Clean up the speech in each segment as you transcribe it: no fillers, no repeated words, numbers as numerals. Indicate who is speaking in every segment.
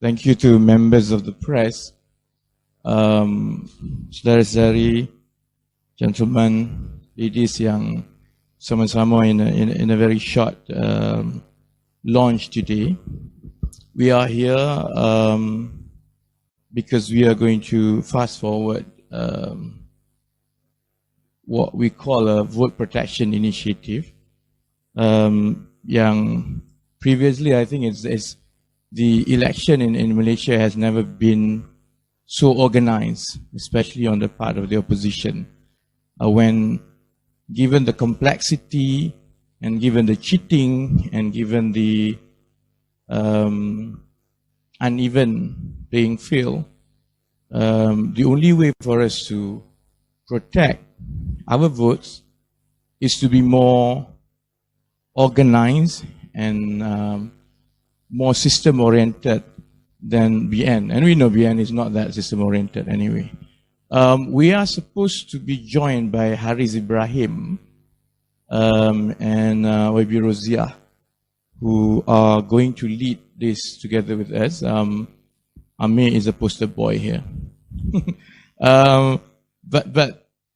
Speaker 1: Thank you to members of the press, saudara-saudari, gentlemen, ladies yang sama-sama in a very short launch today. We are here because we are going to fast forward what we call a vote protection initiative. Yang previously, I think it's the election in Malaysia has never been so organized, especially on the part of the opposition. When given the complexity and given the cheating and given the uneven playing field, the only way for us to protect our votes is to be more organized and more system-oriented than BN. And we know BN is not that system-oriented anyway. We are supposed to be joined by Haris Ibrahim and YB Rozia, who are going to lead this together with us. Amir is a poster boy here. But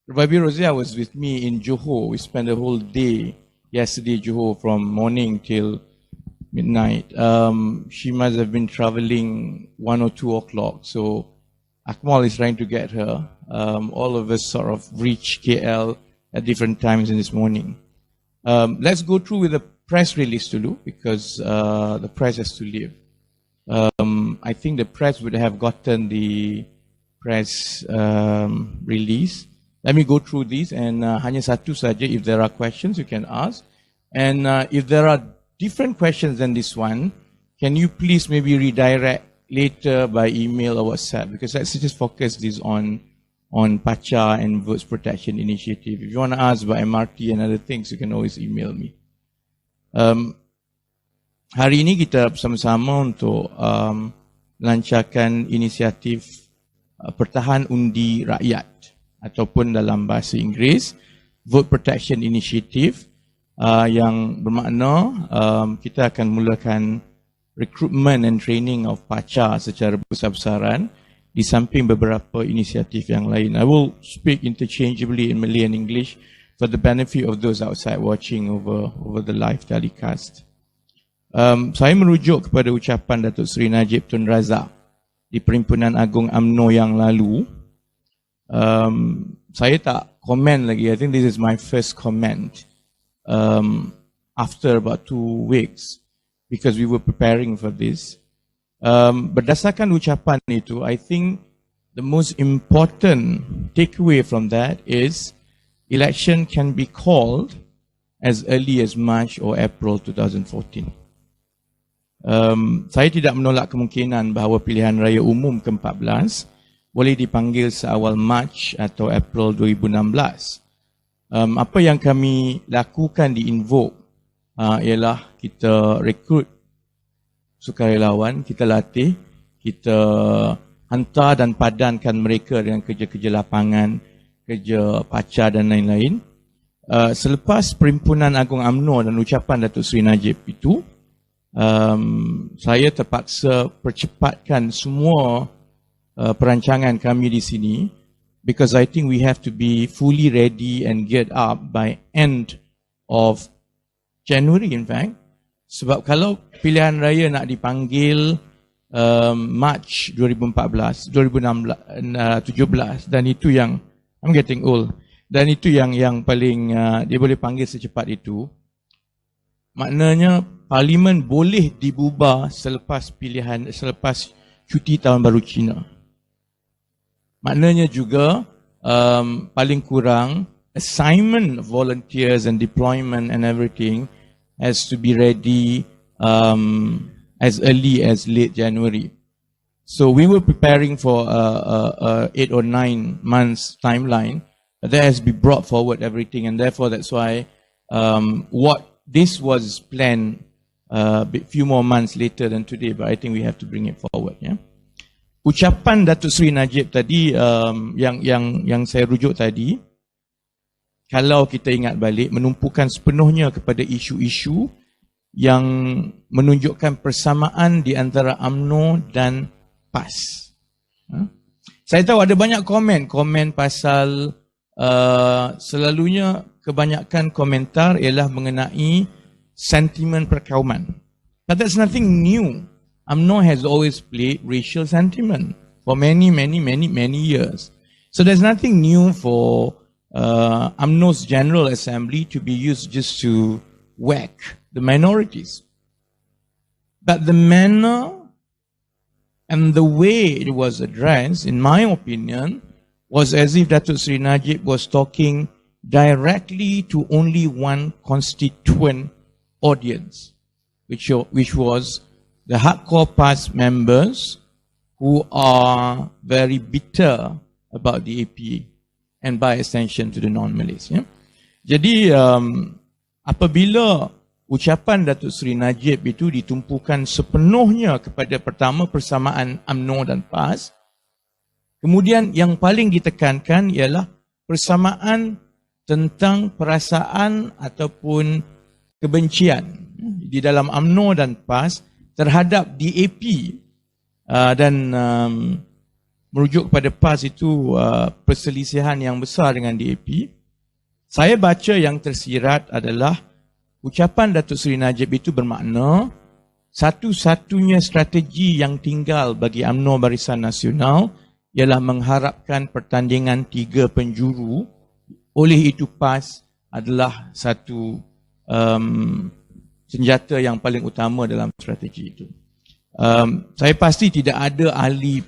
Speaker 1: YB Rozia was with me in Johor. We spent the whole day yesterday Johor from morning till midnight. She must have been traveling 1 or 2 o'clock. So Akmal is trying to get her. All of us sort of reached KL at different times in this morning. Let's go through with the press release dulu because the press has to leave. I think the press would have gotten the press release. Let me go through these and hanya satu saja. If there are questions, you can ask. And if there are different questions than this one, can you please maybe redirect later by email or WhatsApp? Because let's just focus this on Paca and Votes Protection Initiative. If you want to ask about MRT and other things, you can always email me. Hari ini kita bersama-sama untuk lancarkan inisiatif Pertahan Undi Rakyat ataupun dalam bahasa Inggeris Vote Protection Initiative. Yang bermakna kita akan mulakan recruitment and training of Paca secara besar-besaran di samping beberapa inisiatif yang lain. I will speak interchangeably in Malay and English for the benefit of those outside watching over the live telecast. Saya merujuk kepada ucapan Datuk Seri Najib Tun Razak di Perhimpunan Agung UMNO yang lalu. Saya tak komen lagi. I think this is my first comment. After about 2 weeks because we were preparing for this. Berdasarkan ucapan itu, I think the most important takeaway from that is election can be called as early as March or April 2014. Saya tidak menolak kemungkinan bahawa pilihan raya umum ke-14 boleh dipanggil seawal March atau April 2016. Apa yang kami lakukan di Invoke ialah kita rekrut sukarelawan, kita latih, kita hantar dan padankan mereka dengan kerja-kerja lapangan, kerja Paca dan lain-lain. Selepas Perhimpunan Agung UMNO dan ucapan Datuk Seri Najib itu, saya terpaksa percepatkan semua perancangan kami di sini. Because I think we have to be fully ready and geared up by end of January in fact. Sebab kalau pilihan raya nak dipanggil March 2017 dan itu yang, I'm getting old, dan itu yang paling dia boleh panggil secepat itu, maknanya Parlimen boleh dibubar selepas cuti tahun baru Cina. Maknanya juga paling kurang assignment of volunteers and deployment and everything has to be ready as early as late January. So we were preparing for a 8 or 9 months timeline, but that has been brought forward everything, and therefore that's why what this was planned a few more months later than today, but I think we have to bring it forward. Yeah. Ucapan Datuk Seri Najib tadi yang saya rujuk tadi, kalau kita ingat balik, menumpukan sepenuhnya kepada isu-isu yang menunjukkan persamaan di antara UMNO dan PAS. Saya tahu ada banyak komen pasal selalunya kebanyakan komentar ialah mengenai sentimen perkauman. But that's nothing new. UMNO has always played racial sentiment for many years. So there's nothing new for UMNO's General Assembly to be used just to whack the minorities. But the manner and the way it was addressed, in my opinion, was as if Datuk Seri Najib was talking directly to only one constituent audience, which was the hardcore PAS members who are very bitter about the APA and by extension to the non-Malays. Yeah? Jadi apabila ucapan Datuk Seri Najib itu ditumpukan sepenuhnya kepada pertama persamaan UMNO dan PAS, kemudian yang paling ditekankan ialah persamaan tentang perasaan ataupun kebencian di dalam UMNO dan PAS terhadap DAP dan merujuk kepada PAS itu perselisihan yang besar dengan DAP. Saya baca yang tersirat adalah ucapan Datuk Seri Najib itu bermakna satu-satunya strategi yang tinggal bagi UMNO Barisan Nasional ialah mengharapkan pertandingan 3 penjuru. Oleh itu PAS adalah satu senjata yang paling utama dalam strategi itu. Saya pasti tidak ada ahli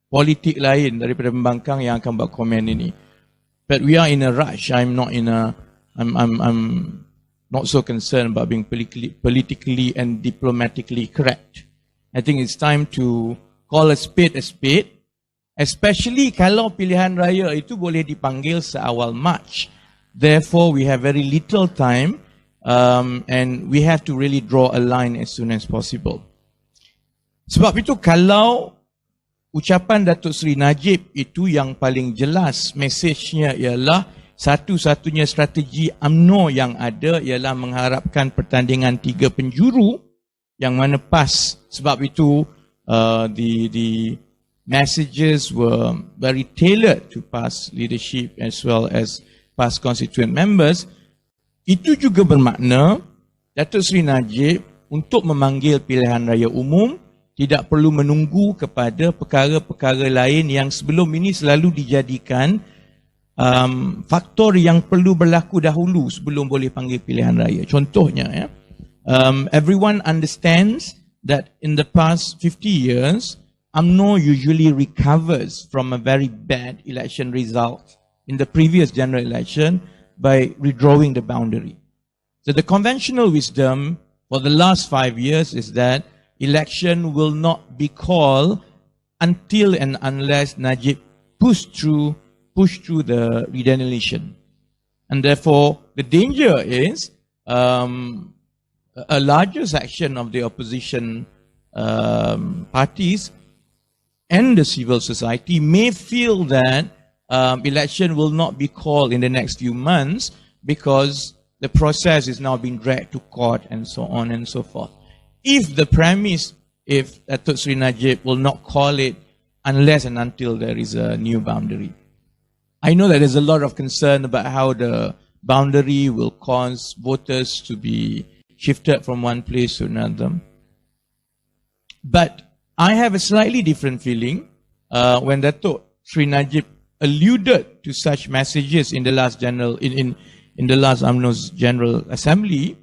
Speaker 1: politik lain daripada pembangkang yang akan buat komen ini. But we are in a rush. I'm not so concerned about being politically and diplomatically correct. I think it's time to call a spade, especially kalau pilihan raya itu boleh dipanggil seawal Mac. Therefore, we have very little time and we have to really draw a line as soon as possible. Sebab itu kalau ucapan Datuk Seri Najib itu yang paling jelas, mesejnya ialah satu-satunya strategi UMNO yang ada ialah mengharapkan pertandingan 3 penjuru yang mana PAS. Sebab itu the messages were very tailored to PAS leadership as well as PAS constituent members. Itu juga bermakna Datuk Seri Najib untuk memanggil pilihan raya umum tidak perlu menunggu kepada perkara-perkara lain yang sebelum ini selalu dijadikan faktor yang perlu berlaku dahulu sebelum boleh panggil pilihan raya. Contohnya, everyone understands that in the past 50 years, UMNO usually recovers from a very bad election result in the previous general election by redrawing the boundary. So the conventional wisdom for the last 5 years is that election will not be called until and unless Najib push through the redelineation. And therefore, the danger is a larger section of the opposition parties and the civil society may feel that election will not be called in the next few months because the process is now being dragged to court and so on and so forth. If Datuk Seri Najib will not call it unless and until there is a new boundary. I know that there's a lot of concern about how the boundary will cause voters to be shifted from one place to another. But I have a slightly different feeling when Datuk Seri Najib alluded to such messages in the last in the last UMNO's General Assembly.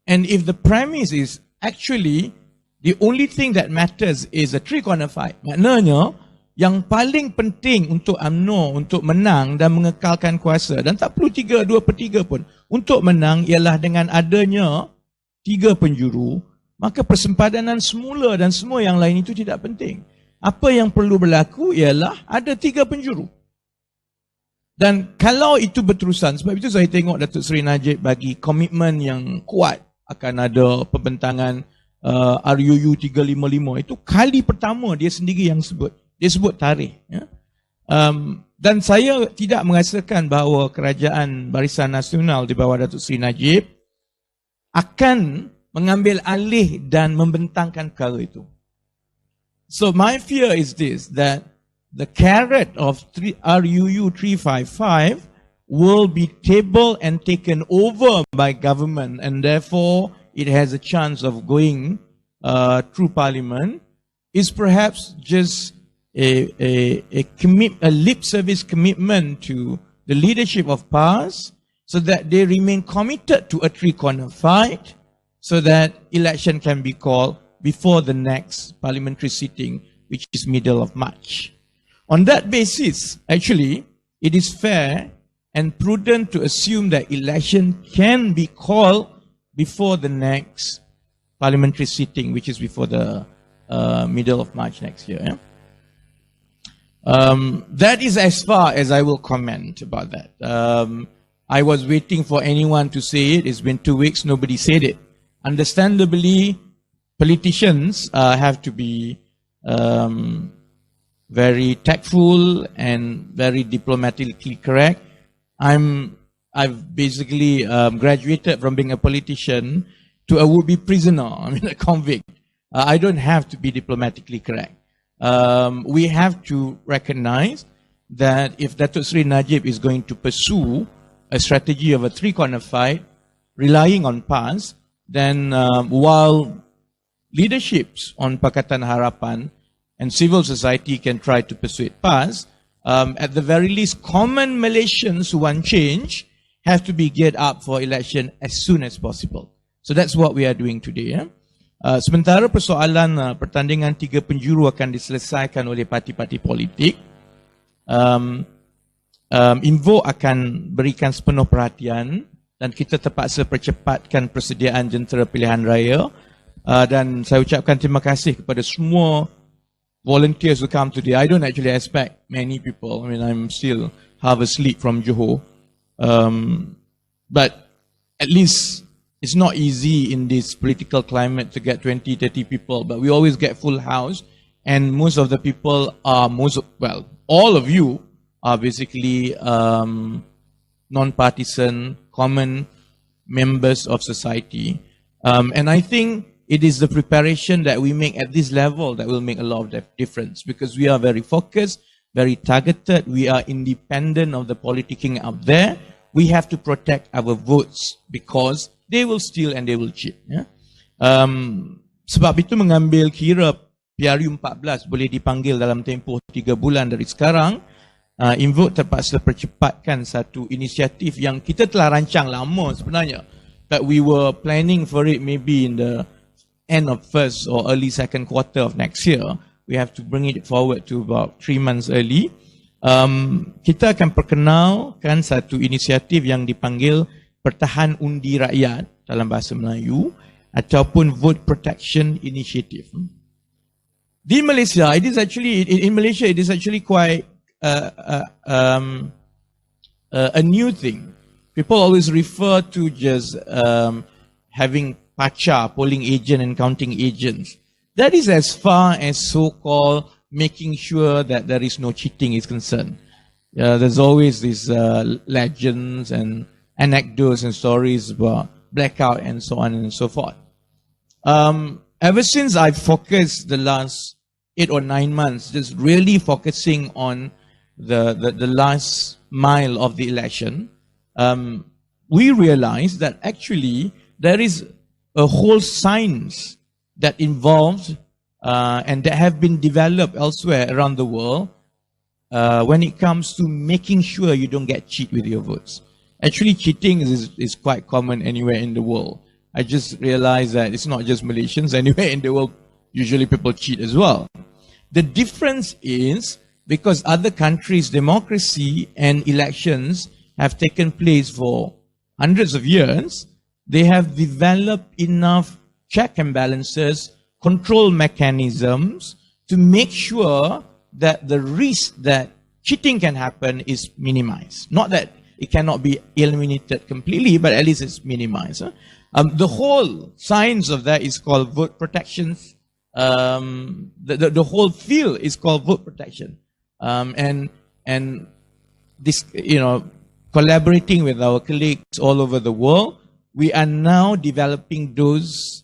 Speaker 1: And if the premise is actually the only thing that matters is a three-corner fight, maknanya yang paling penting untuk UMNO untuk menang dan mengekalkan kuasa, dan tak perlu 2/3 pun, untuk menang ialah dengan adanya 3 penjuru, maka persempadanan semula dan semua yang lain itu tidak penting. Apa yang perlu berlaku ialah ada 3 penjuru. Dan kalau itu berterusan, sebab itu saya tengok Datuk Seri Najib bagi komitmen yang kuat akan ada pembentangan RUU 355. Itu kali pertama dia sendiri yang sebut. Dia sebut tarikh. Ya. Dan saya tidak merasakan bahawa kerajaan Barisan Nasional di bawah Datuk Seri Najib akan mengambil alih dan membentangkan perkara itu. So my fear is this, that the carrot of RUU 355 will be tabled and taken over by government, and therefore it has a chance of going through Parliament, is perhaps just a lip service commitment to the leadership of PAS, so that they remain committed to a three-corner fight, so that election can be called before the next parliamentary sitting, which is middle of March. On that basis, actually, it is fair and prudent to assume that election can be called before the next parliamentary sitting, which is before the middle of March next year. Yeah? That is as far as I will comment about that. I was waiting for anyone to say it. It's been 2 weeks, nobody said it. Understandably, politicians have to be very tactful and very diplomatically correct. I've basically graduated from being a politician to a would-be prisoner, a convict. I don't have to be diplomatically correct. We have to recognize that if Datuk Seri Najib is going to pursue a strategy of a three-corner fight, relying on PAS, then while leaderships on Pakatan Harapan and civil society can try to persuade PAS, at the very least, common Malaysians who want change have to be geared up for election as soon as possible. So that's what we are doing today. Yeah? Sementara persoalan pertandingan 3 penjuru akan diselesaikan oleh parti-parti politik, Invo akan berikan sepenuh perhatian dan kita terpaksa percepatkan persediaan jentera pilihan raya, dan saya ucapkan terima kasih kepada semua volunteers who come today. I don't actually expect many people. I'm still half asleep from Johor. But at least it's not easy in this political climate to get 20, 30 people, but we always get full house, and most of the people are, all of you are basically non-partisan, common members of society. And I think it is the preparation that we make at this level that will make a lot of difference, because we are very focused, very targeted, we are independent of the politicking out there. We have to protect our votes because they will steal and they will cheat. Yeah? Sebab itu mengambil kira PRU 14 boleh dipanggil dalam tempoh 3 bulan dari sekarang, Invo terpaksa percepatkan satu inisiatif yang kita telah rancang lama sebenarnya, but we were planning for it maybe in the end of first or early second quarter of next year. We have to bring it forward to about 3 months early. Kita akan perkenalkan satu inisiatif yang dipanggil Pertahan Undi Rakyat dalam bahasa Melayu, ataupun Vote Protection Initiative. Di Malaysia, it is actually quite a new thing. People always refer to just having Paca, polling agent and counting agents. That is as far as so-called making sure that there is no cheating is concerned. There's always these legends and anecdotes and stories about blackout and so on and so forth. Ever since I've focused the last 8 or 9 months, just really focusing on the last mile of the election, we realized that actually there is a whole science that involves and that have been developed elsewhere around the world when it comes to making sure you don't get cheat with your votes. Actually, cheating is quite common anywhere in the world. I just realized that it's not just Malaysians. Anywhere in the world, usually people cheat as well. The difference is because other countries' democracy and elections have taken place for hundreds of years, they have developed enough check and balances, control mechanisms to make sure that the risk that cheating can happen is minimized. Not that it cannot be eliminated completely, but at least it's minimized. The whole science of that is called vote protection. The whole field is called vote protection. And this, collaborating with our colleagues all over the world, we are now developing those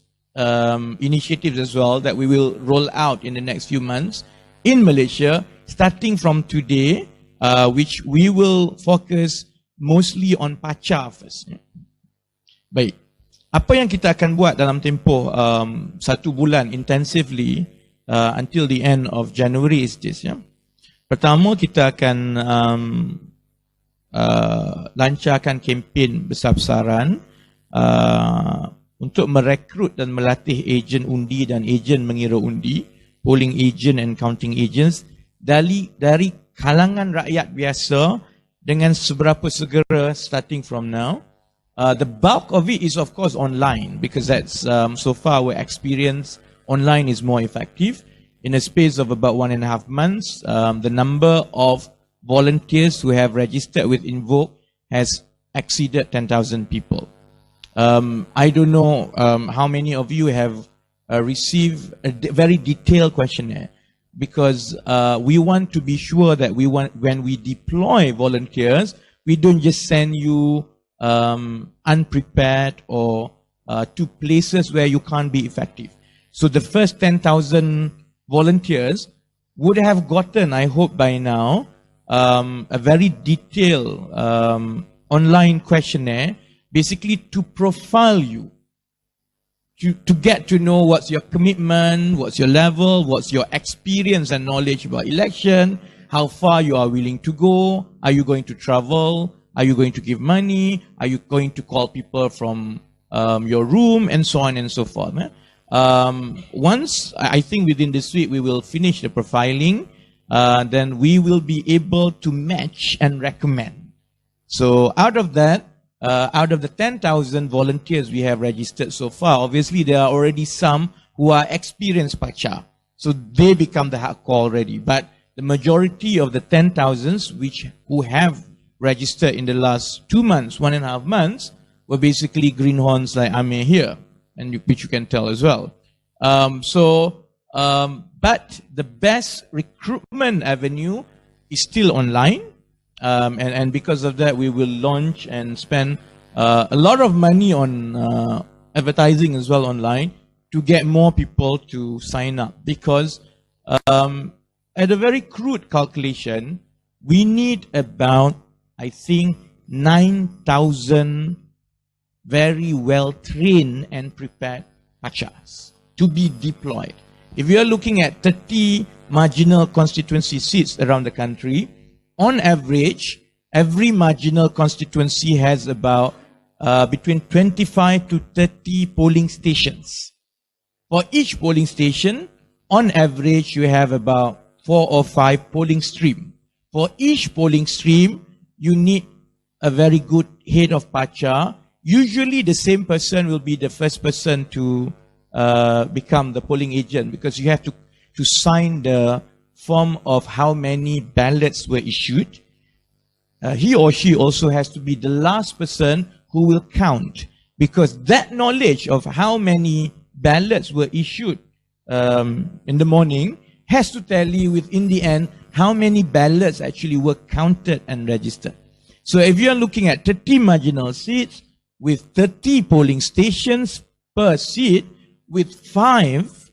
Speaker 1: initiatives as well that we will roll out in the next few months in Malaysia, starting from today, which we will focus mostly on Paca first. Baik, apa yang kita akan buat dalam tempoh 1 bulan intensively until the end of January is this. Pertama, kita akan lancarkan kempen besar-besaran untuk merekrut dan melatih ejen undi dan ejen mengira undi, polling agent and counting agents dari kalangan rakyat biasa dengan seberapa segera starting from now. The bulk of it is of course online, because that's so far our experience online is more effective. In a space of about 1.5 months, the number of volunteers who have registered with Invoke has exceeded 10,000 people. I don't know how many of you have received a very detailed questionnaire, because we want to be sure that when we deploy volunteers, we don't just send you unprepared or to places where you can't be effective. So the first 10,000 volunteers would have gotten, I hope by now, a very detailed online questionnaire, basically to profile you, to get to know what's your commitment, what's your level, what's your experience and knowledge about election, how far you are willing to go, are you going to travel, are you going to give money, are you going to call people from your room, and so on and so forth. Once, I think within this week, we will finish the profiling, then we will be able to match and recommend. So out of that, out of the 10,000 volunteers we have registered so far, obviously there are already some who are experienced Paca. So they become the hardcore already. But the majority of the 10,000s who have registered in the last 2 months, 1.5 months, were basically greenhorns like Amir here, and which you can tell as well. But the best recruitment avenue is still online. And because of that, we will launch and spend a lot of money on advertising as well online to get more people to sign up. Because at a very crude calculation, we need about, I think, 9,000 very well trained and prepared Pacas to be deployed. If you are looking at 30 marginal constituency seats around the country, on average, every marginal constituency has about between 25 to 30 polling stations. For each polling station, on average, you have about 4 or 5 polling streams. For each polling stream, you need a very good head of Paca. Usually, the same person will be the first person to become the polling agent, because you have to sign the form of how many ballots were issued. He or she also has to be the last person who will count, because that knowledge of how many ballots were issued in the morning has to tell you in the end how many ballots actually were counted and registered. So if you are looking at 30 marginal seats with 30 polling stations per seat with 5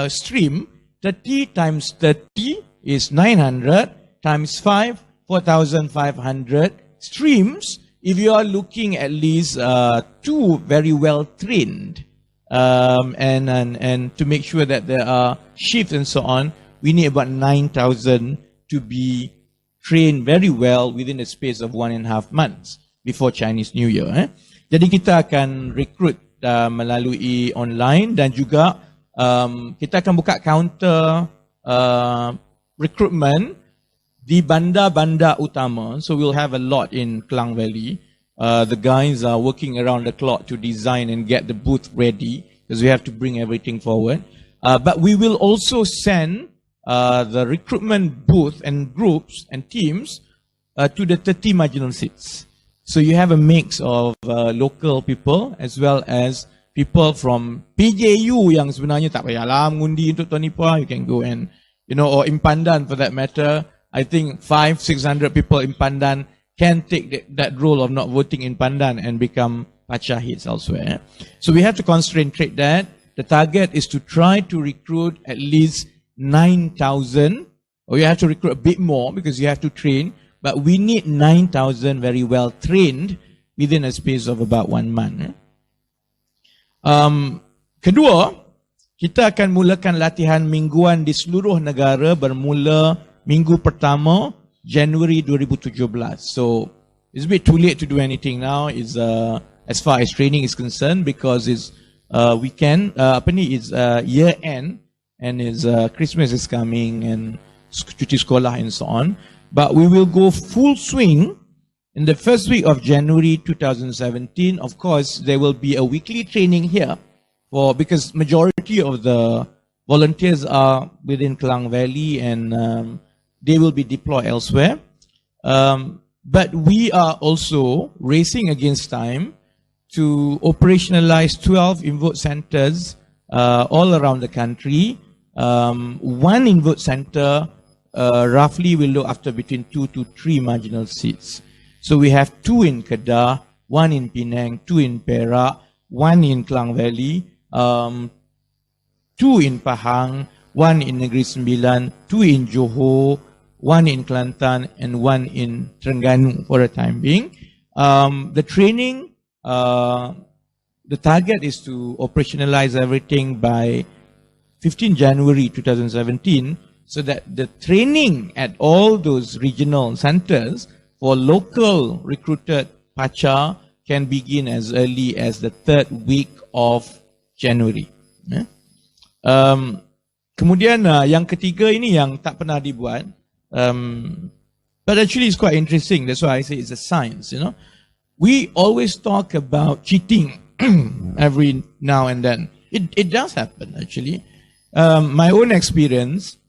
Speaker 1: stream, 30 times 30 is 900 times 5, 4,500 streams. If you are looking at least 2 very well trained and to make sure that there are shifts and so on, we need about 9,000 to be trained very well within the space of 1.5 months before Chinese New Year. Jadi kita akan recruit melalui online, dan juga kita akan buka counter recruitment di bandar-bandar utama. So we'll have a lot in Klang Valley. The guys are working around the clock to design and get the booth ready, because we have to bring everything forward. But we will also send the recruitment booth and groups and teams to the 30 marginal seats. So you have a mix of local people as well as people from PJU yang sebenarnya tak payahlah mengundi untuk Tuan Nipah. You can go and, or in Pandan for that matter. I think 500-600 people in Pandan can take that role of not voting in Pandan and become Paca hits elsewhere. So we have to concentrate that. The target is to try to recruit at least 9,000, or you have to recruit a bit more because you have to train, but we need 9,000 very well trained within a space of about 1 month. Kedua, kita akan mulakan latihan mingguan di seluruh negara bermula minggu pertama Januari 2017. So it's a bit too late to do anything now. Is as far as training is concerned, because it's year end and Christmas is coming and cuti sekolah and so on. But we will go full swing in the first week of January 2017. Of course, there will be a weekly training here because majority of the volunteers are within Klang Valley and they will be deployed elsewhere. But we are also racing against time to operationalize 12 Invote centers all around the country. One Invote center roughly will look after between 2 to 3 marginal seats. So we have 2 in Kedah, 1 in Penang, 2 in Perak, 1 in Klang Valley, 2 in Pahang, 1 in Negeri Sembilan, 2 in Johor, 1 in Kelantan, and 1 in Terengganu for the time being. The training, the target is to operationalize everything by 15 January 2017, so that the training at all those regional centers for local recruited Paca can begin as early as the 3rd week of January. Kemudian yang ketiga ini yang tak pernah dibuat. But actually it's quite interesting. That's why I say it's a science, you know. We always talk about cheating every now and then. It does happen, actually. My own experience,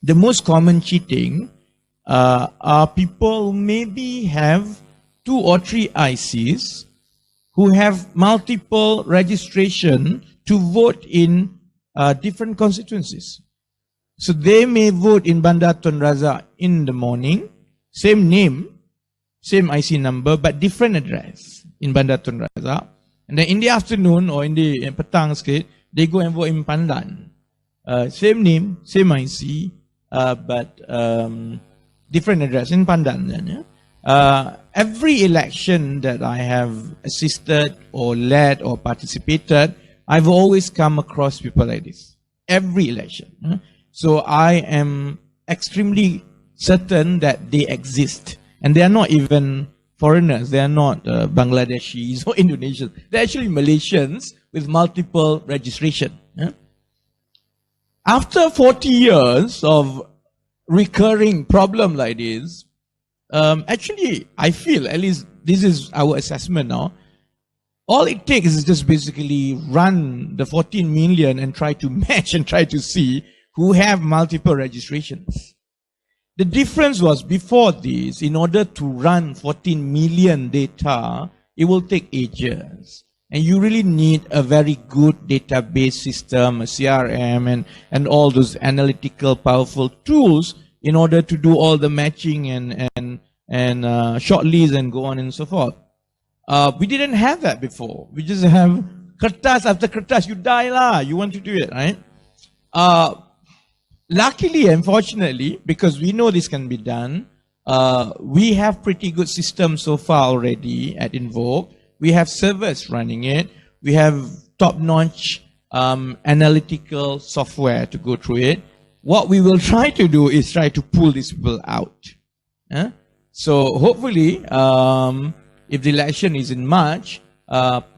Speaker 1: the most common cheating are people who maybe have 2 or 3 ICs who have multiple registration to vote in different constituencies. So they may vote in Bandar Tun Razak in the morning, same name, same IC number, but different address in Bandar Tun Razak. And then in the afternoon or in the petang sikit, they go and vote in Pandan. Same name, same IC, but different address in Pandan. Then, yeah? Every election that I have assisted or led or participated, I've always come across people like this. Every election. Yeah? So I am extremely certain that they exist. And they are not even foreigners. They are not Bangladeshis or Indonesians. They're actually Malaysians with multiple registration. Yeah? After 40 years of recurring problem like this, actually, I feel, at least this is our assessment now, all it takes is just basically run the 14 million and try to match and try to see who have multiple registrations. The difference was before this, in order to run 14 million data, it will take ages. And you really need a very good database system, a CRM, and all those analytical, powerful tools in order to do all the matching and shortlists and go on and so forth. We didn't have that before. We just have kertas after kertas. You die lah. You want to do it, right? Luckily, unfortunately, because we know this can be done, we have pretty good systems so far already at Invoke. We have servers running it. We have top-notch analytical software to go through it. What we will try to do is try to pull these people out. So hopefully, if the election is in March,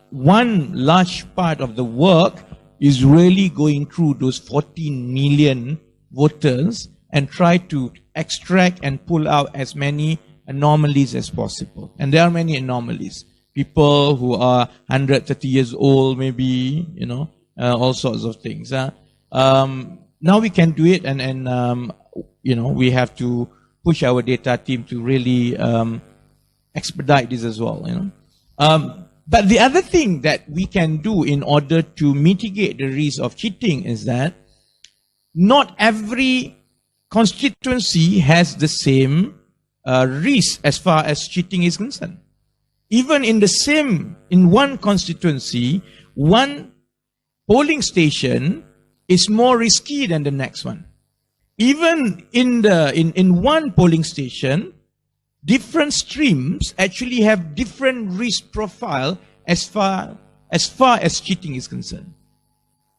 Speaker 1: one large part of the work is really going through those 14 million voters and try to extract and pull out as many anomalies as possible. And there are many anomalies. People who are 130 years old, maybe, you know, all sorts of things. Now we can do it, and you know, we have to push our data team to really expedite this as well, you know. But the other thing that we can do in order to mitigate the risk of cheating is that not every constituency has the same risk as far as cheating is concerned. even in one constituency, one polling station is more risky than the next one. Even in one polling station, different streams actually have different risk profile as far as cheating is concerned.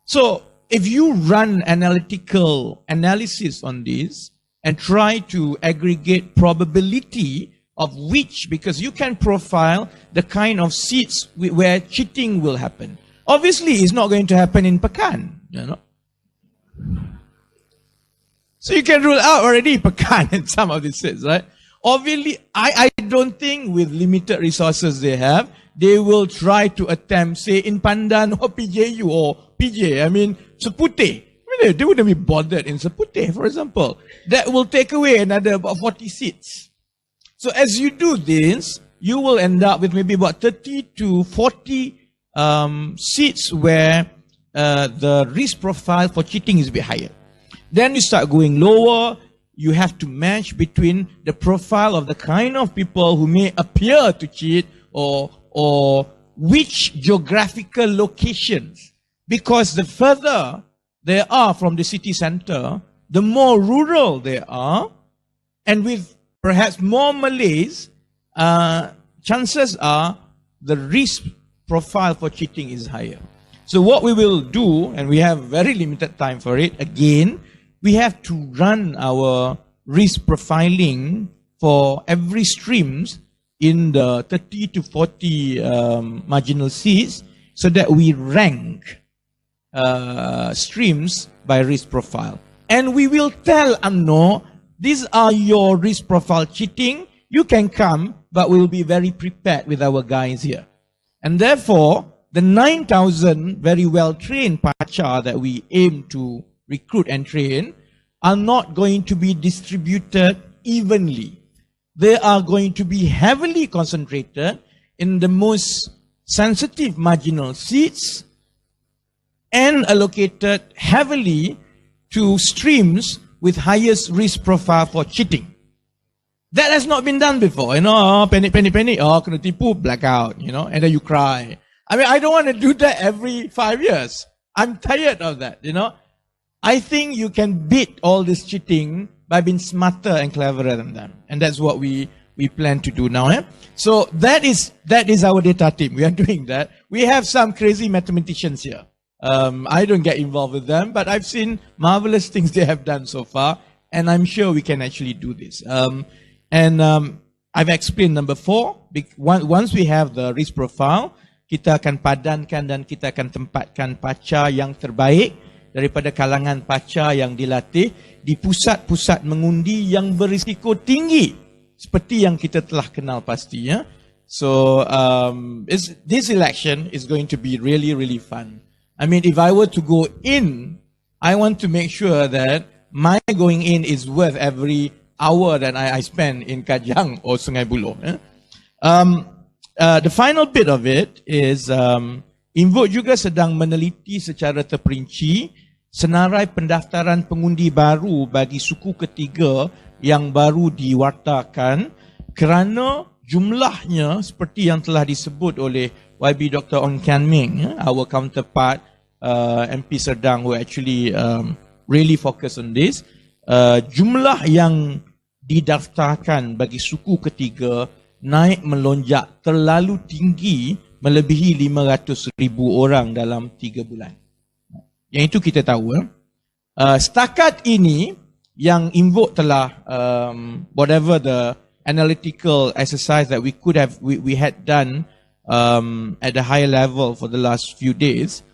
Speaker 1: So if you run analytical analysis on this and try to aggregate probability of which, because you can profile the kind of seats where cheating will happen. Obviously, it's not going to happen in Pekan, you know. So you can rule out already Pekan in some of these seats, right? Obviously, I don't think with limited resources they have, they will try to attempt, say, in Pandan or PJU or PJ, I mean, Seputeh. I mean, they wouldn't be bothered in Seputeh, for example. That will take away another about 40 seats. So as you do this, you will end up with maybe about 30 to 40 seats where the risk profile for cheating is a bit higher. Then you start going lower. You have to match between the profile of the kind of people who may appear to cheat or which geographical locations. Because the further they are from the city center, the more rural they are, and with perhaps more Malays, chances are the risk profile for cheating is higher. So what we will do, and we have very limited time for it, again, we have to run our risk profiling for every streams in the 30 to 40 marginal seats so that we rank streams by risk profile. And we will tell UMNO, these are your risk profile cheating. You can come, but we'll be very prepared with our guys here. And therefore, the 9,000 very well-trained Paca that we aim to recruit and train are not going to be distributed evenly. They are going to be heavily concentrated in the most sensitive marginal seats and allocated heavily to streams with highest risk profile for cheating. That has not been done before. You know, panic, kena tipu, blackout, you know, and then you cry. I mean, I don't want to do that every 5 years. I'm tired of that, you know. I think you can beat all this cheating by being smarter and cleverer than them. And that's what we plan to do now. So that is our data team. We are doing that. We have some crazy mathematicians here. I don't get involved with them, but I've seen marvelous things they have done so far. And I'm sure we can actually do this. I've explained number 4. Once we have the risk profile, kita akan padankan dan kita akan tempatkan Paca yang terbaik daripada kalangan Paca yang dilatih di pusat-pusat mengundi yang berisiko tinggi seperti yang kita telah kenal pasti, ya. So this election is going to be really, really fun. I mean, if I were to go in, I want to make sure that my going in is worth every hour that I spend in Kajang or Sungai Buloh. The final bit of it is Invoke juga sedang meneliti secara terperinci senarai pendaftaran pengundi baru bagi suku ketiga yang baru diwartakan kerana jumlahnya seperti yang telah disebut oleh YB Dr. Ong Kian Ming, our counterpart MP Sidang, who actually really focus on this. Jumlah yang didaftarkan bagi suku ketiga naik melonjak terlalu tinggi melebihi 500,000 orang dalam 3 bulan. Yang itu kita tahu. Setakat ini yang Invoke telah whatever the analytical exercise that we had done at a higher level for the last few days,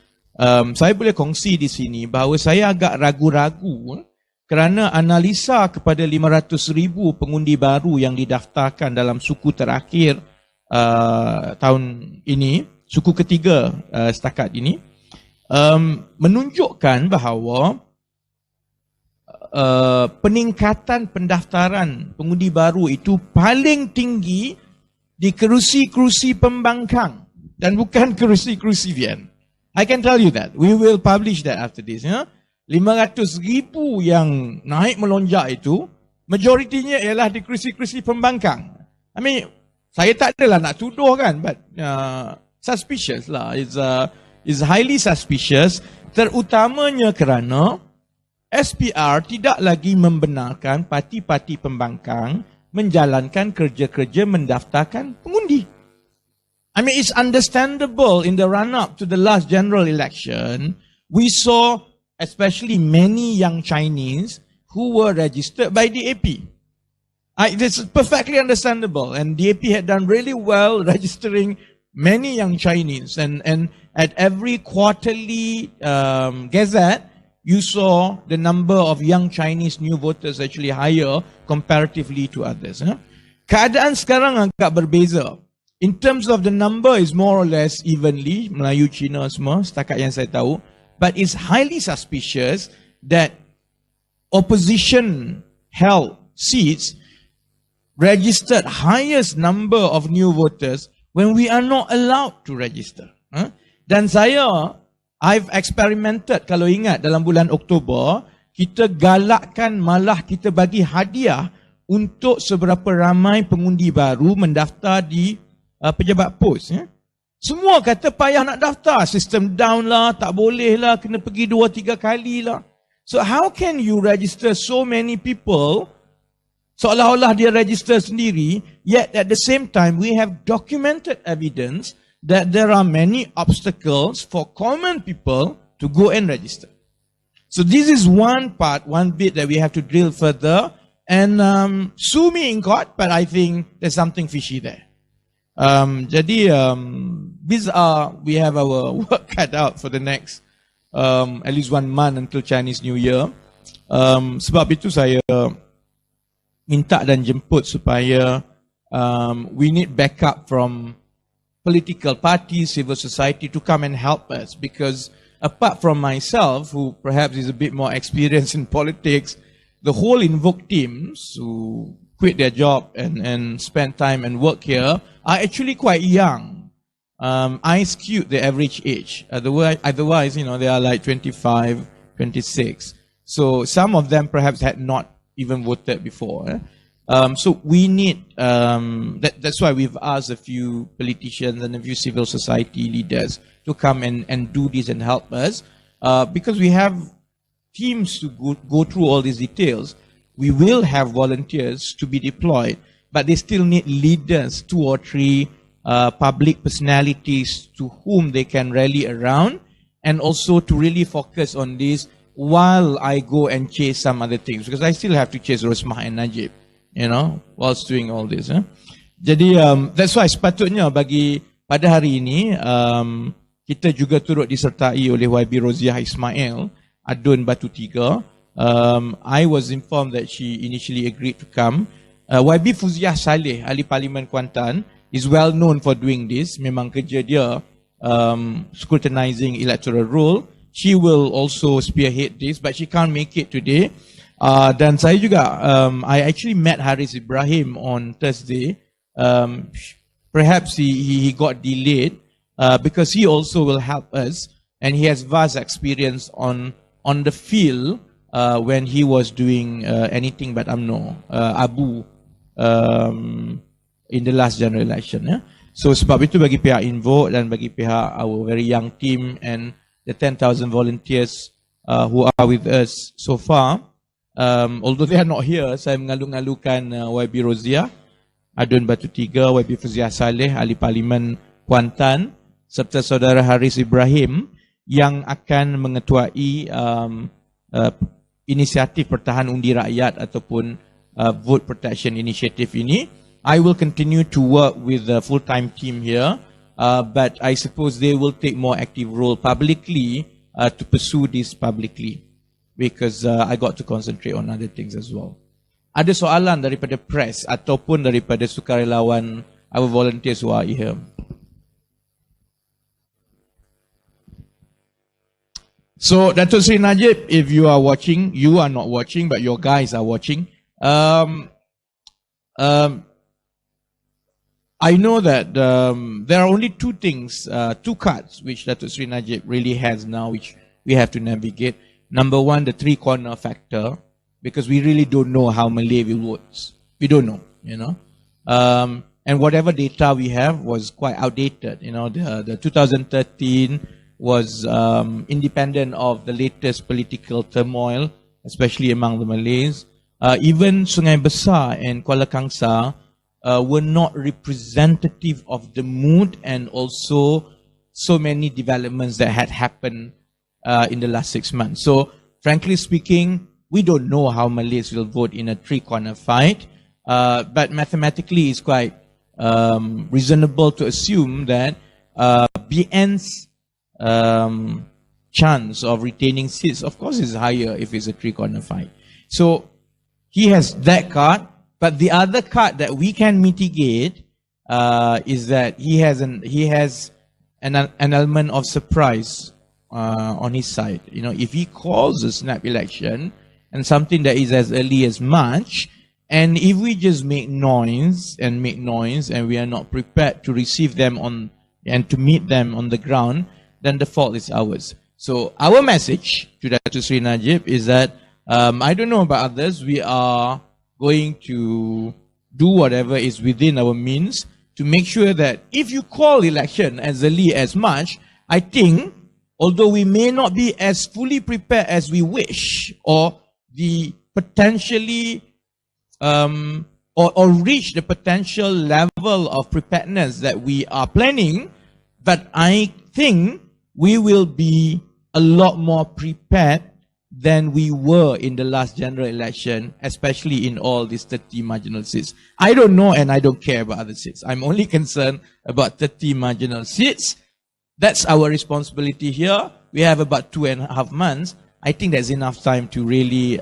Speaker 1: saya boleh kongsi di sini bahawa saya agak ragu-ragu kerana analisa kepada 500,000 pengundi baru yang didaftarkan dalam suku terakhir tahun ini, suku ketiga setakat ini, menunjukkan bahawa peningkatan pendaftaran pengundi baru itu paling tinggi di kerusi-kerusi pembangkang dan bukan kerusi-kerusi Vian. I can tell you that. We will publish that after this. Ya? 500,000 yang naik melonjak itu, majoritinya ialah di kerusi-kerusi pembangkang. I mean, Saya tak adalah nak tuduh kan, but suspicious lah. It's highly suspicious, terutamanya kerana SPR tidak lagi membenarkan parti-parti pembangkang menjalankan kerja-kerja mendaftarkan pengundi. I mean, it's understandable in the run-up to the last general election, we saw especially many young Chinese who were registered by DAP. This is perfectly understandable, and DAP had done really well registering many young Chinese, and at every quarterly gazette, you saw the number of young Chinese new voters actually higher comparatively to others. Keadaan sekarang agak berbeza. In terms of the number is more or less evenly, Melayu, Cina semua, setakat yang saya tahu. But it's highly suspicious that opposition held seats registered highest number of new voters when we are not allowed to register. Dan I've experimented, kalau ingat dalam bulan Oktober, kita galakkan malah kita bagi hadiah untuk seberapa ramai pengundi baru mendaftar di pejabat pos. Semua kata payah nak daftar, sistem down lah, tak boleh lah, kena pergi 2-3 kali lah. So how can you register so many people, seolah-olah dia register sendiri, yet at the same time we have documented evidence that there are many obstacles for common people to go and register. So this is one bit that we have to drill further, and sue me in court, but I think there's something fishy there. We have our work cut out for the next at least 1 month until Chinese New Year. Sebab itu saya minta dan jemput supaya we need backup from political parties, civil society to come and help us, because apart from myself, who perhaps is a bit more experienced in politics, the whole Invoke teams who quit their job and spend time and work here are actually quite young. I skewed the average age. Otherwise, they are like 25, 26. So some of them perhaps had not even voted before. So we need, that's why we've asked a few politicians and a few civil society leaders to come and do this and help us. Because we have teams to go through all these details. We will have volunteers to be deployed, but they still need leaders, 2 or 3 public personalities to whom they can rally around, and also to really focus on this while I go and chase some other things, because I still have to chase Rosmah and Najib, whilst doing all this. Jadi that's why sepatutnya bagi pada hari ini kita juga turut disertai oleh YB Roziah Ismail, Adun Batu Tiga. I was informed that she initially agreed to come. YB Fuziah Saleh, Ahli Parlimen Kuantan, is well known for doing this. Memang kerja dia scrutinizing electoral roll. She will also spearhead this, but she can't make it today. Dan saya juga, I actually met Haris Ibrahim on Thursday. Perhaps he got delayed because he also will help us, and he has vast experience on the field. When he was doing anything but Abu in the last general election. So sebab itu bagi pihak Invoke dan bagi pihak our very young team and the 10,000 volunteers who are with us so far, although they are not here, saya mengalu-ngalukan YB Roziah, Adun Batu Tiga, YB Fuziah Saleh, Ahli Parlimen Kuantan, serta saudara Haris Ibrahim yang akan mengetuai inisiatif pertahan undi rakyat ataupun vote protection initiative ini. I will continue to work with the full-time team here, but I suppose they will take more active role publicly to pursue this publicly, because I got to concentrate on other things as well. Ada soalan daripada press ataupun daripada sukarelawan, our volunteers who are here? So, Datuk Seri Najib, if you are watching, you are not watching, but your guys are watching. I know that there are only 2 things, 2 cards, which Datuk Seri Najib really has now, which we have to navigate. Number 1, the 3-corner factor, because we really don't know how Malay will vote. We don't know, and whatever data we have was quite outdated. You know, the 2013 was independent of the latest political turmoil, especially among the Malays. Even Sungai Besar and Kuala Kangsar were not representative of the mood and also so many developments that had happened in the last 6 months. So, frankly speaking, we don't know how Malays will vote in a three-corner fight, but mathematically it's quite reasonable to assume that BN's chance of retaining seats, of course, is higher if it's a three-corner fight. So, he has that card, but the other card that we can mitigate is that he has an element of surprise on his side. You know, if he calls a snap election and something that is as early as March, and if we just make noise and we are not prepared to receive them on and to meet them on the ground, then the fault is ours. So our message to Dr. Sri Najib is that I don't know about others, we are going to do whatever is within our means to make sure that if you call election as early as March, I think, although we may not be as fully prepared as we wish, or the potentially, or reach the potential level of preparedness that we are planning, but I think we will be a lot more prepared than we were in the last general election, especially in all these 30 marginal seats. I don't know and I don't care about other seats. I'm only concerned about 30 marginal seats. That's our responsibility here. We have about 2.5 months. I think there's enough time to really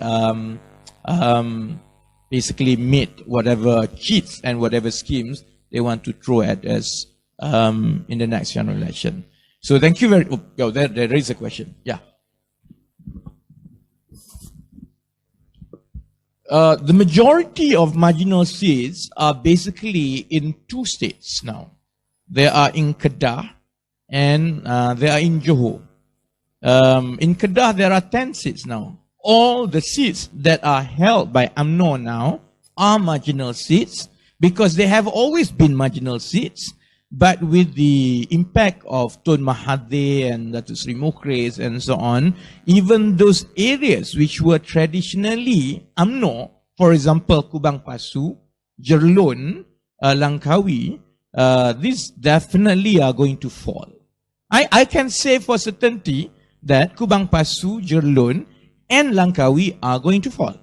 Speaker 1: basically meet whatever cheats and whatever schemes they want to throw at us in the next general election. So thank you very much. Oh, there is a question. Yeah. The majority of marginal seats are basically in two states now. They are in Kedah and they are in Johor. In Kedah, there are 10 seats now. All the seats that are held by UMNO now are marginal seats because they have always been marginal seats. But with the impact of Tun Mahathir and Datuk Seri Mukhriz and so on, even those areas which were traditionally UMNO, for example, Kubang Pasu, Jerlun, Langkawi, these definitely are going to fall. I can say for certainty that Kubang Pasu, Jerlun, and Langkawi are going to fall.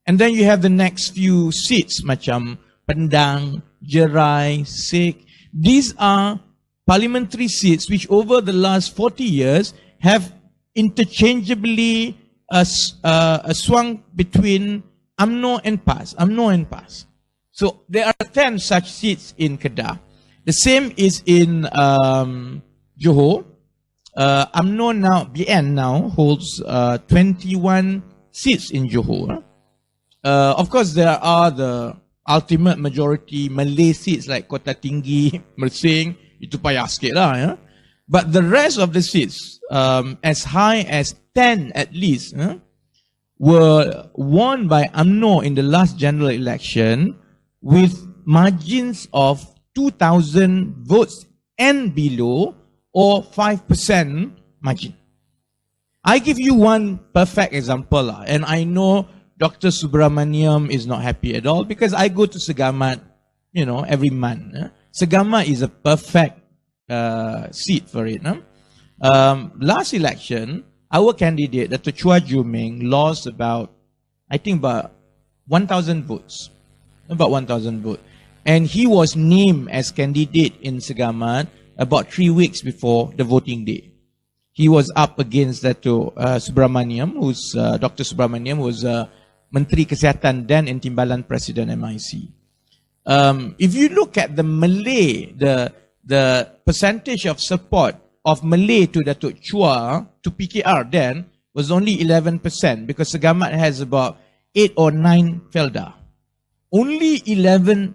Speaker 1: And then you have the next few seats, macam Pendang, Jerai, Sek. These are parliamentary seats which over the last 40 years have interchangeably swung between UMNO and PAS. So there are 10 such seats in Kedah. The same is in Johor. UMNO now, BN now holds 21 seats in Johor. Of course, there are the ultimate majority Malay seats like Kota Tinggi, Mersing, itu payah sikit lah, ya. But the rest of the seats, as high as 10 at least, were won by UMNO in the last general election with margins of 2,000 votes and below, or 5% margin. I give you one perfect example, and I know Dr. Subramaniam is not happy at all because I go to Segamat, every month. Segamat is a perfect seat for it. Last election, our candidate, Dr. Chua Jumeng, lost about 1,000 votes. About 1,000 votes. And he was named as candidate in Segamat about 3 weeks before the voting day. He was up against Dr. Subramaniam, Dr. Subramaniam was Menteri Kesihatan then and Timbalan Presiden MIC. If you look at the Malay, the percentage of support of Malay to Datuk Chua, to PKR then, was only 11% because Segamat has about 8 or 9 Felda. Only 11%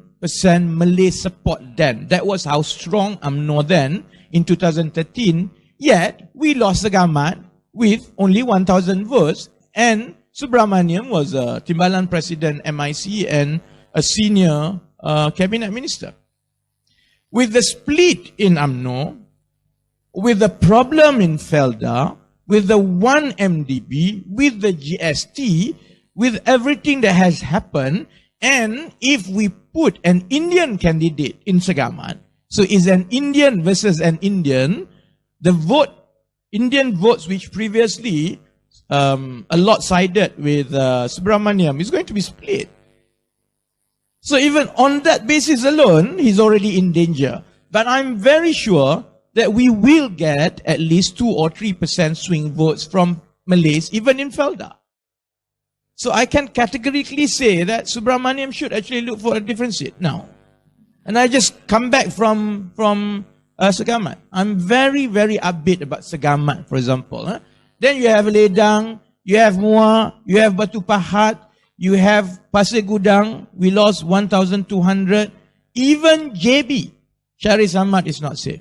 Speaker 1: Malay support then. That was how strong UMNO then in 2013. Yet, we lost Segamat with only 1,000 votes, and Subramaniam was a Timbalan President MIC and a senior cabinet minister. With the split in UMNO, with the problem in Felda, with the 1 MDB, with the GST, with everything that has happened, and if we put an Indian candidate in Segamat, so is an Indian versus an Indian, the Indian votes which previously a lot sided with Subramaniam is going to be split. So even on that basis alone, he's already in danger. But I'm very sure that we will get at least 2 or 3% swing votes from Malays, even in Felda. So I can categorically say that Subramaniam should actually look for a different seat now. And I just come back from Segamat. I'm very, very upbeat about Segamat, for example. Then you have Ledang, you have Muar, you have Batu Pahat, you have Pasir Gudang, we lost 1,200. Even JB, Syarif Ahmad is not safe.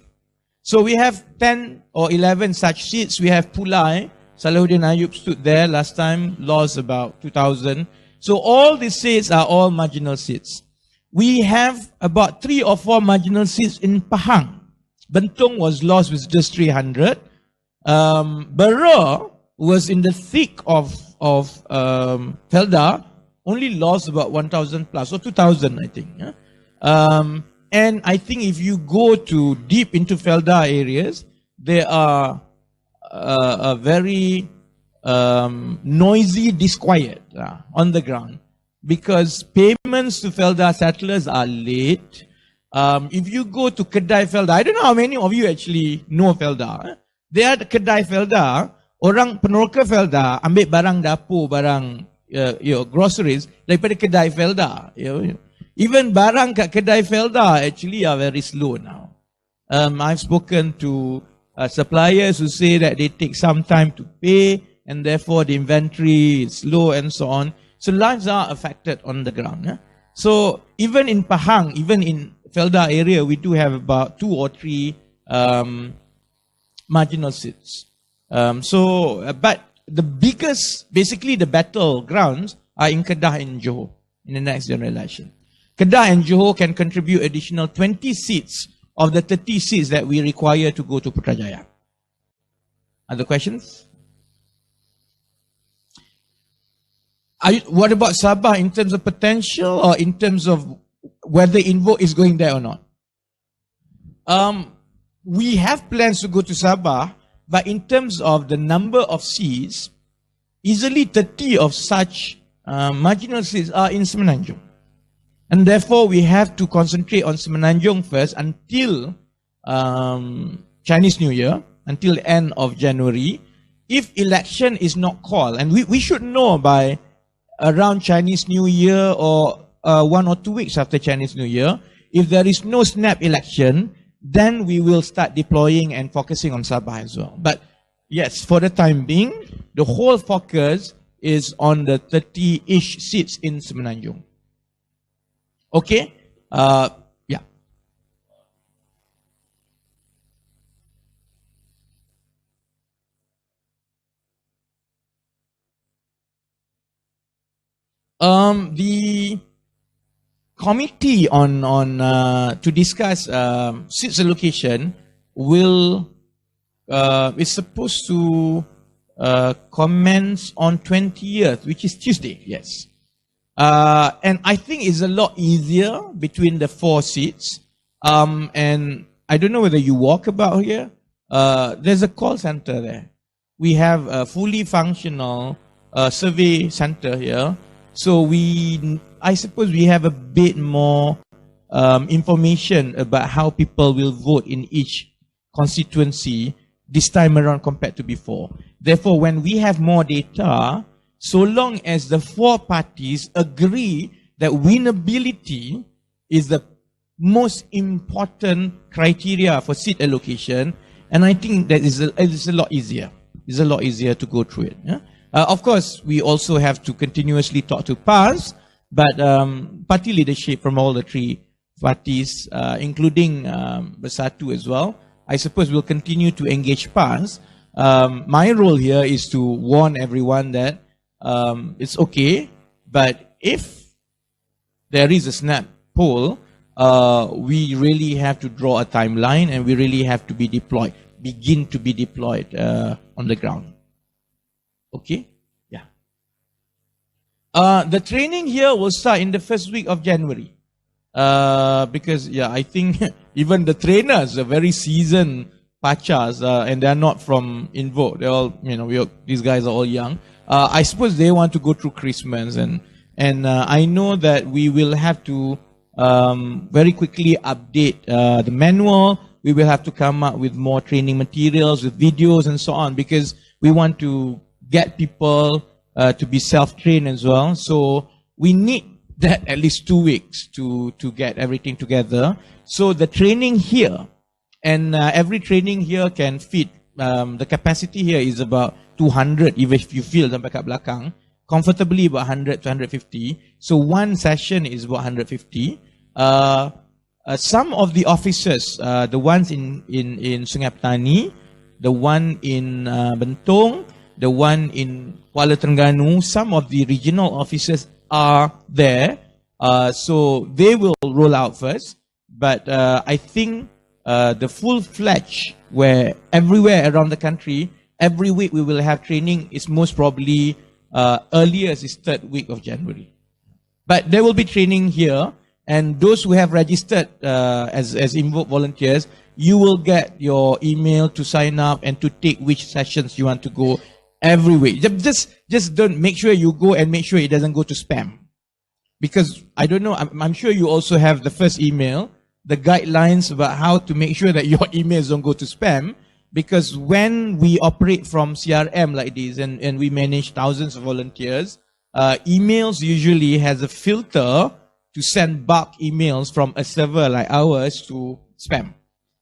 Speaker 1: So we have 10 or 11 such seats. We have Pulai, Salahuddin Ayub stood there last time, lost about 2,000. So all these seats are all marginal seats. We have about 3 or 4 marginal seats in Pahang. Bentong was lost with just 300. Bera was in the thick of Felda, only lost about 1,000 plus, or 2,000 I think. Yeah? And I think if you go to deep into Felda areas, there are a very noisy disquiet on the ground, because payments to Felda settlers are late. If you go to Kedai Felda, I don't know how many of you actually know Felda. There are Kedai Felda, orang peneroka Felda ambil barang dapur, barang groceries daripada Kedai Felda. Even barang kat Kedai Felda actually are very slow now. I've spoken to suppliers who say that they take some time to pay, and therefore the inventory is low and so on. So lives are affected on the ground. Yeah? So even in Pahang, even in Felda area, we do have about 2 or 3 marginal seats. But the biggest, basically the battlegrounds are in Kedah and Johor in the next general election. Kedah and Johor can contribute additional 20 seats of the 30 seats that we require to go to Putrajaya. Other questions? What about Sabah in terms of potential, or in terms of whether Invoke is going there or not? We have plans to go to Sabah, but in terms of the number of seats, easily 30 of such marginal seats are in Semenanjung. And therefore, we have to concentrate on Semenanjung first until Chinese New Year, until the end of January. If election is not called, and we should know by around Chinese New Year or 1 or 2 weeks after Chinese New Year, if there is no snap election, then we will start deploying and focusing on Sabah as well. But yes, for the time being, the whole focus is on the 30-ish seats in Semenanjung. Okay? Yeah. The committee to discuss seats allocation is supposed to commence on 20th, which is Tuesday, yes. And I think it's a lot easier between the 4 seats. And I don't know whether you walk about here. There's a call center there. We have a fully functional survey center here. So I suppose we have a bit more information about how people will vote in each constituency this time around compared to before. Therefore, when we have more data, so long as the 4 parties agree that winnability is the most important criteria for seat allocation, and I think that is a lot easier. It's a lot easier to go through it. Yeah? Of course, we also have to continuously talk to PAS, but party leadership from all the 3 parties, including Bersatu as well, I suppose we'll continue to engage PAS. My role here is to warn everyone that it's okay, but if there is a snap pole, we really have to draw a timeline and we really have to be deployed, begin to be deployed on the ground. Okay? Yeah. The training here will start in the first week of January. Because, yeah, I think even the trainers are very seasoned Pachas, and they're not from Invo. They're all, these guys are all young. I suppose they want to go through Christmas, and I know that we will have to very quickly update the manual. We will have to come up with more training materials, with videos and so on, because we want to get people to be self-trained as well. So we need that at least 2 weeks to get everything together. So the training here, and every training here can fit, the capacity here is about 200, even if you feel sampai kat belakang, comfortably about 100 to 150. So one session is about 150. Some of the officers, the ones in Sungai Petani, the one in Bentong, the one in Kuala Terengganu, some of the regional officers are there. So they will roll out first. But I think the full-fledged, where everywhere around the country, every week we will have training, is most probably earliest is 3rd week of January. But there will be training here, and those who have registered as Invoke volunteers, you will get your email to sign up and to take which sessions you want to go every week. Just don't, make sure you go and make sure it doesn't go to spam. Because I don't know, I'm sure you also have the first email, the guidelines about how to make sure that your emails don't go to spam. Because when we operate from CRM like this, and we manage thousands of volunteers, emails usually has a filter to send bulk emails from a server like ours to spam.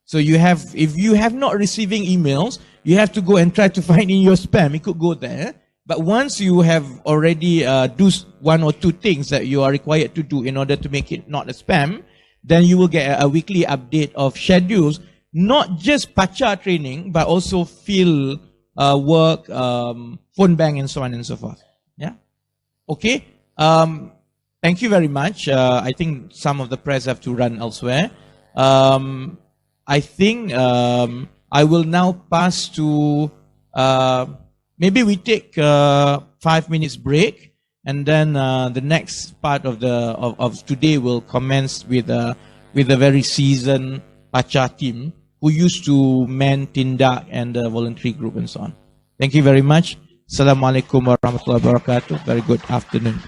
Speaker 1: So if you have not receiving emails, you have to go and try to find in your spam. It could go there. But once you have already do 1 or 2 things that you are required to do in order to make it not a spam, then you will get a weekly update of schedules, not just Paca training, but also field work, phone bank, and so on and so forth. Yeah. Okay. Thank you very much. I think some of the press have to run elsewhere. I think I will now pass to, maybe we take 5 minutes break, and then the next part of today will commence with a very seasoned Paca team who used to man Tindak and the voluntary group and so on. Thank you very much. Assalamualaikum warahmatullahi wabarakatuh. Very good afternoon.